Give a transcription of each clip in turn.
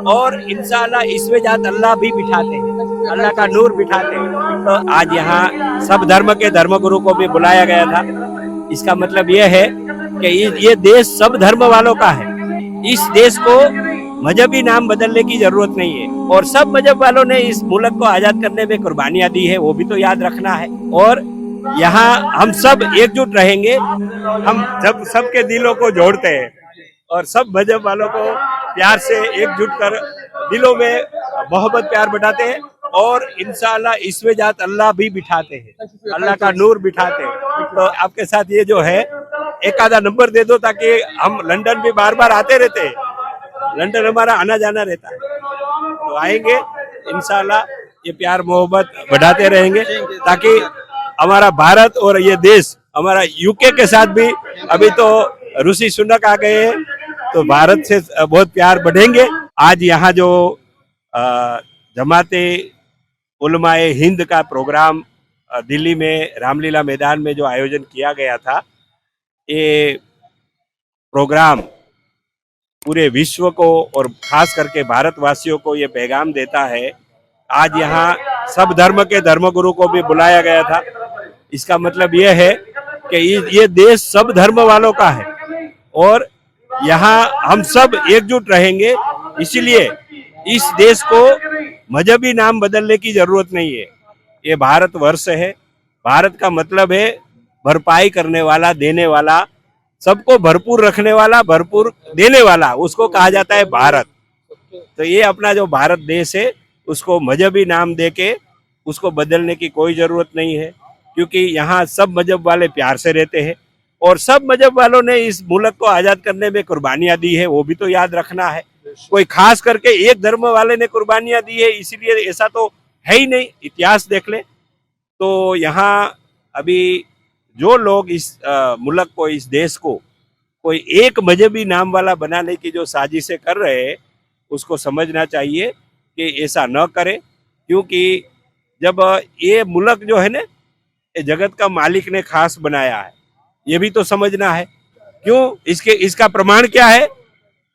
और इंशाल्लाह इसमें जात अल्लाह भी बिठाते हैं, अल्लाह का नूर बिठाते हैं। तो आज यहाँ सब धर्म के धर्मगुरु को भी बुलाया गया था। इसका मतलब यह है कि ये देश सब धर्म वालों का है। इस देश को मजहबी नाम बदलने की जरूरत नहीं है और सब मजहब वालों ने इस मुल्क को आजाद करने में कुर्बानियां दी है, वो भी तो याद रखना है। और यहाँ हम सब एकजुट रहेंगे, हम जब सबके दिलों को जोड़ते हैं और सब मजहब वालों को प्यार से एकजुट कर दिलों में मोहब्बत प्यार बढ़ाते हैं और इंशाल्लाह इसमें जात अल्लाह भी बिठाते हैं, अल्लाह का नूर बिठाते हैं। तो आपके साथ ये जो है एक आधा नंबर दे दो ताकि हम लंदन भी बार बार आते रहते हैं, लंदन हमारा आना जाना रहता है, तो आएंगे इंशाल्लाह, ये प्यार मोहब्बत बढ़ाते रहेंगे ताकि हमारा भारत और ये देश हमारा यूके के साथ भी अभी तो ऋषि सुनक आ गए हैं, तो भारत से बहुत प्यार बढ़ेंगे। आज यहाँ जो जमाते उलमाए हिंद का प्रोग्राम दिल्ली में रामलीला मैदान में जो आयोजन किया गया था, ये प्रोग्राम पूरे विश्व को और खास करके भारतवासियों को ये पैगाम देता है। आज यहाँ सब धर्म के धर्मगुरु को भी बुलाया गया था। इसका मतलब ये है कि ये देश सब धर्म वालों का है और यहाँ हम सब एकजुट रहेंगे। इसीलिए इस देश को मजहबी नाम बदलने की जरूरत नहीं है। ये भारत वर्ष है, भारत का मतलब है भरपाई करने वाला, देने वाला, सबको भरपूर रखने वाला, भरपूर देने वाला, उसको कहा जाता है भारत। तो ये अपना जो भारत देश है उसको मजहबी नाम देके उसको बदलने की कोई जरूरत नहीं है, क्योंकि यहाँ सब मजहब वाले प्यार से रहते हैं और सब मजहब वालों ने इस मुल्क को आजाद करने में कुर्बानियां दी है, वो भी तो याद रखना है। कोई खास करके एक धर्म वाले ने कुर्बानियां दी है इसीलिए ऐसा तो है ही नहीं, इतिहास देख ले। तो यहाँ अभी जो लोग इस मुल्क को, इस देश को कोई एक मजहबी नाम वाला बनाने की जो साजिशें कर रहे हैं उसको समझना चाहिए कि ऐसा न करे, क्योंकि जब ये मुल्क जो है ना, ये जगत का मालिक ने खास बनाया है, ये भी तो समझना है। क्यों? इसका प्रमाण क्या है?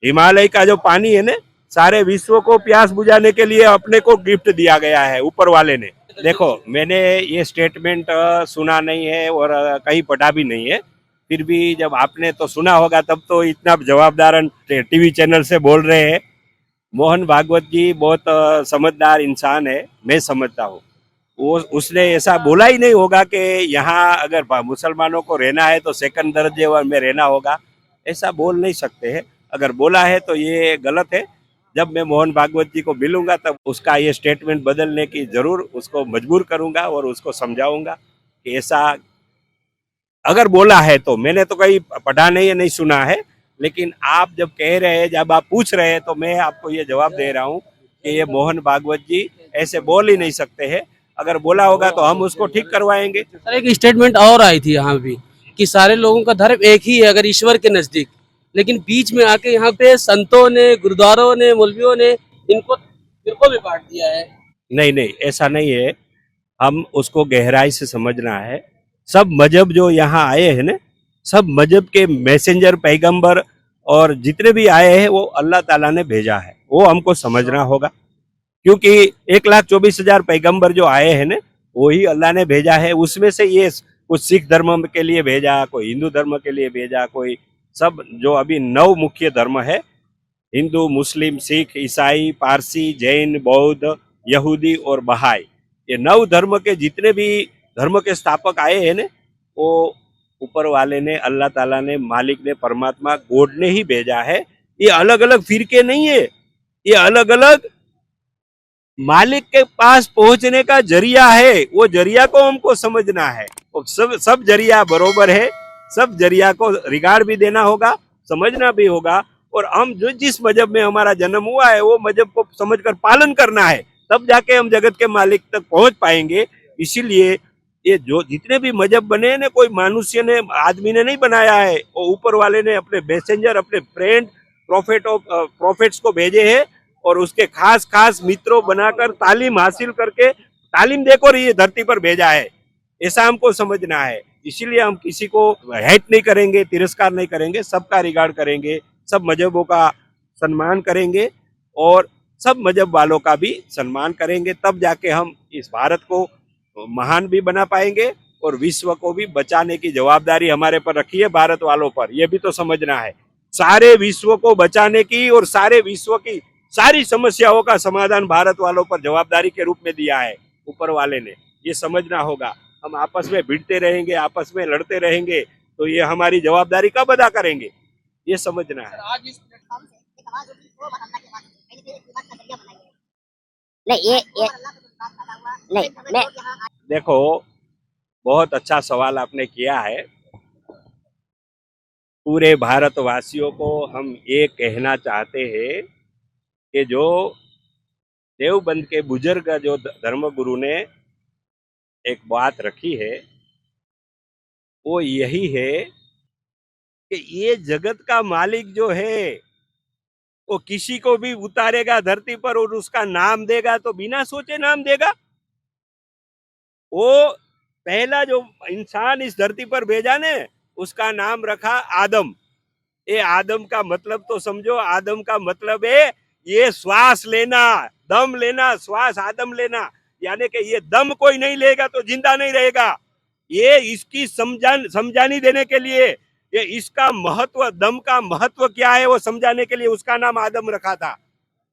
हिमालय का जो पानी है ना, सारे विश्व को प्यास बुझाने के लिए अपने को गिफ्ट दिया गया है ऊपर वाले ने। देखो, मैंने ये स्टेटमेंट सुना नहीं है और कहीं पढ़ा भी नहीं है, फिर भी जब आपने तो सुना होगा तब तो इतना जवाबदार टीवी चैनल से बोल रहे हैं। मोहन भागवत जी बहुत समझदार इंसान है, मैं समझता हूँ। उसने ऐसा बोला ही नहीं होगा कि यहाँ अगर मुसलमानों को रहना है तो सेकंड दर्जे में रहना होगा, ऐसा बोल नहीं सकते हैं। अगर बोला है तो ये गलत है। जब मैं मोहन भागवत जी को मिलूंगा तब उसका ये स्टेटमेंट बदलने की जरूर उसको मजबूर करूंगा और उसको समझाऊंगा कि ऐसा अगर बोला है तो। मैंने तो कहीं पढ़ा नहीं है, नहीं सुना है, लेकिन आप जब कह रहे हैं, जब आप पूछ रहे हैं, तो मैं आपको ये जवाब दे रहा हूँ कि ये मोहन भागवत जी ऐसे बोल ही नहीं सकते हैं। अगर बोला होगा तो हम उसको ठीक करवाएंगे। सर, एक स्टेटमेंट और आई थी यहाँ भी कि सारे लोगों का धर्म एक ही है अगर ईश्वर के नजदीक, लेकिन बीच में आके यहाँ पे संतों ने, गुरुद्वारों ने, मौलवियों ने इनको फिरकों में बांट दिया है। नहीं नहीं, ऐसा नहीं है। हम उसको गहराई से समझना है। सब मजहब जो यहाँ आए हैं ना, सब मजहब के मैसेंजर, पैगंबर और जितने भी आए हैं वो अल्लाह ताला ने भेजा है, वो हमको समझना होगा। क्योंकि 1,24,000 पैगंबर जो आए हैं ना, वही अल्लाह ने भेजा है। उसमें से ये कुछ सिख धर्म के लिए भेजा, कोई हिंदू धर्म के लिए भेजा, कोई सब जो अभी 9 मुख्य धर्म है, हिंदू, मुस्लिम, सिख, ईसाई, पारसी, जैन, बौद्ध, यहूदी और बहाई, ये 9 धर्म के जितने भी धर्म के स्थापक आए हैं ना, वो ऊपर वाले ने, अल्लाह ताला ने, मालिक ने, परमात्मा गॉड ने ही भेजा है। ये अलग अलग फिरके नहीं है, ये अलग अलग मालिक के पास पहुंचने का जरिया है। वो जरिया को हमको समझना है। सब जरिया बरोबर है, सब जरिया को रिगार्ड भी देना होगा, समझना भी होगा। और हम जो जिस मजहब में हमारा जन्म हुआ है वो मजहब को समझकर पालन करना है, तब जाके हम जगत के मालिक तक पहुंच पाएंगे। इसीलिए ये जो जितने भी मजहब बने हैं, कोई मनुष्य ने, आदमी ने नहीं बनाया है, वो ऊपर वाले ने अपने मैसेंजर, अपने फ्रेंड, प्रोफेट्स को भेजे हैं और उसके खास खास मित्रों बनाकर तालीम हासिल करके, तालीम देकर ये धरती पर भेजा है। ऐसा हमको समझना है। इसीलिए हम किसी को हेट नहीं करेंगे, तिरस्कार नहीं करेंगे, सबका रिगार्ड करेंगे, सब मजहबों का सम्मान करेंगे और सब मजहब वालों का भी सम्मान करेंगे, तब जाके हम इस भारत को महान भी बना पाएंगे और विश्व को भी बचाने की जवाबदारी हमारे पर रखी है भारत वालों पर, यह भी तो समझना है। सारे विश्व को बचाने की और सारे विश्व की सारी समस्याओं का समाधान भारत वालों पर जवाबदारी के रूप में दिया है ऊपर वाले ने, ये समझना होगा। हम आपस में भिड़ते रहेंगे, आपस में लड़ते रहेंगे तो ये हमारी जवाबदारी कब अदा करेंगे, ये समझना है। आज इस प्लेटफॉर्म से एक आवाज उठी वो बात अल्लाह की आवाज है, कहीं ना कहीं बात का जरिया बनाई है। नहीं ये अल्लाह का बात पैदा हुआ नहीं मैं देखो, बहुत अच्छा सवाल आपने किया है। पूरे भारतवासियों को हम ये कहना चाहते हैं कि जो देवबंद के बुजुर्ग जो धर्मगुरु ने एक बात रखी है वो यही है कि ये जगत का मालिक जो है वो किसी को भी उतारेगा धरती पर और उसका नाम देगा तो बिना सोचे नाम देगा। वो पहला जो इंसान इस धरती पर भेजा ने उसका नाम रखा आदम। ये आदम का मतलब तो समझो, आदम का मतलब है ये श्वास लेना, दम लेना, श्वास आदम लेना, यानी कि ये दम कोई नहीं लेगा तो जिंदा नहीं रहेगा। ये इसकी समझानी देने के लिए, ये इसका महत्व, दम का महत्व क्या है वो समझाने के लिए उसका नाम आदम रखा था।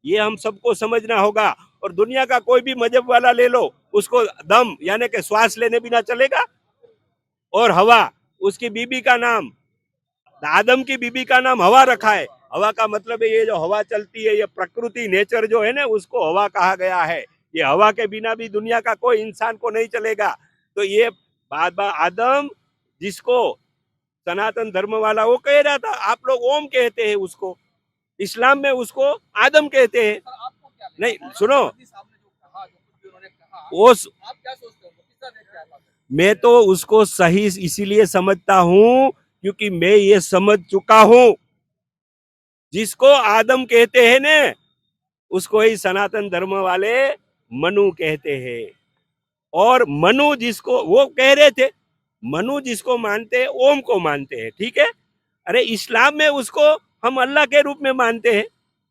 ये हम सबको समझना होगा। और दुनिया का कोई भी मजहब वाला ले लो, उसको दम यानी कि श्वास लेने बिना चलेगा। और हवा, उसकी बीबी का नाम, आदम की बीबी का नाम हवा रखा है। हवा का मतलब है ये जो हवा चलती है, ये प्रकृति नेचर जो है ना, उसको हवा कहा गया है। ये हवा के बिना भी दुनिया का कोई इंसान को नहीं चलेगा। तो ये बाबा आदम, जिसको सनातन धर्म वाला वो कह रहा था, आप लोग ओम कहते हैं उसको, इस्लाम में उसको आदम कहते हैं। आपको क्या लगता है? नहीं सुनो, मोदी साहब ने जो कहा, जो कुछ भी उन्होंने कहा, वो आप क्या सोचते हो किस तरह देखते हैं आप? मैं तो उसको सही इसीलिए समझता हूं क्योंकि मैं ये समझ चुका हूं। जिसको आदम कहते हैं ने उसको ही सनातन धर्म वाले मनु कहते हैं। और मनु जिसको वो कह रहे थे, मनु जिसको मानते हैं ओम को मानते हैं, ठीक है। अरे इस्लाम में उसको हम अल्लाह के रूप में मानते हैं,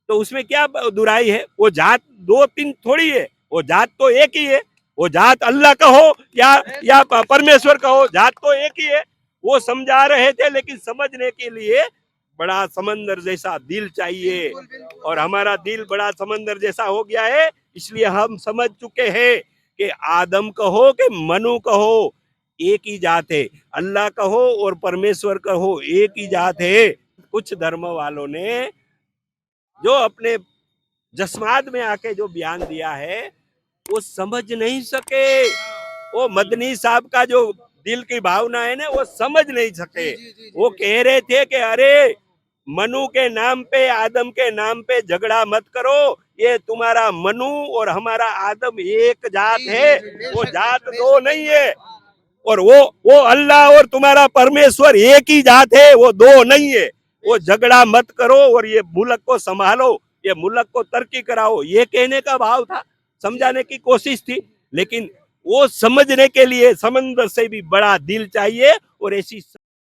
तो उसमें क्या बुराई है? वो जात दो तीन थोड़ी है, वो जात तो एक ही है। वो जात अल्लाह कहो या परमेश्वर कहो, जात तो एक ही है। वो समझा रहे थे, लेकिन समझने के लिए बड़ा समंदर जैसा दिल चाहिए, और हमारा दिल बड़ा समंदर जैसा हो गया है। इसलिए हम समझ चुके हैं कि आदम कहो कि मनु कहो, एक ही जात है। अल्लाह कहो और परमेश्वर कहो, एक ही जात है। कुछ धर्म वालों ने जो अपने जस्मात में आके जो बयान दिया है वो समझ नहीं सके। वो मदनी साहब का जो दिल की भावना है ना, वो समझ नहीं सके। वो कह रहे थे कि अरे मनु के नाम पे, आदम के नाम पे झगड़ा मत करो, ये तुम्हारा मनु और हमारा आदम एक जात है, वो जात दो नहीं है। और वो अल्लाह और तुम्हारा परमेश्वर एक ही जात है, वो दो नहीं है। वो झगड़ा मत करो और ये मुल्क को संभालो, ये मुल्क को तरक्की कराओ, ये कहने का भाव था, समझाने की कोशिश थी। लेकिन वो समझने के लिए समंदर से भी बड़ा दिल चाहिए और ऐसी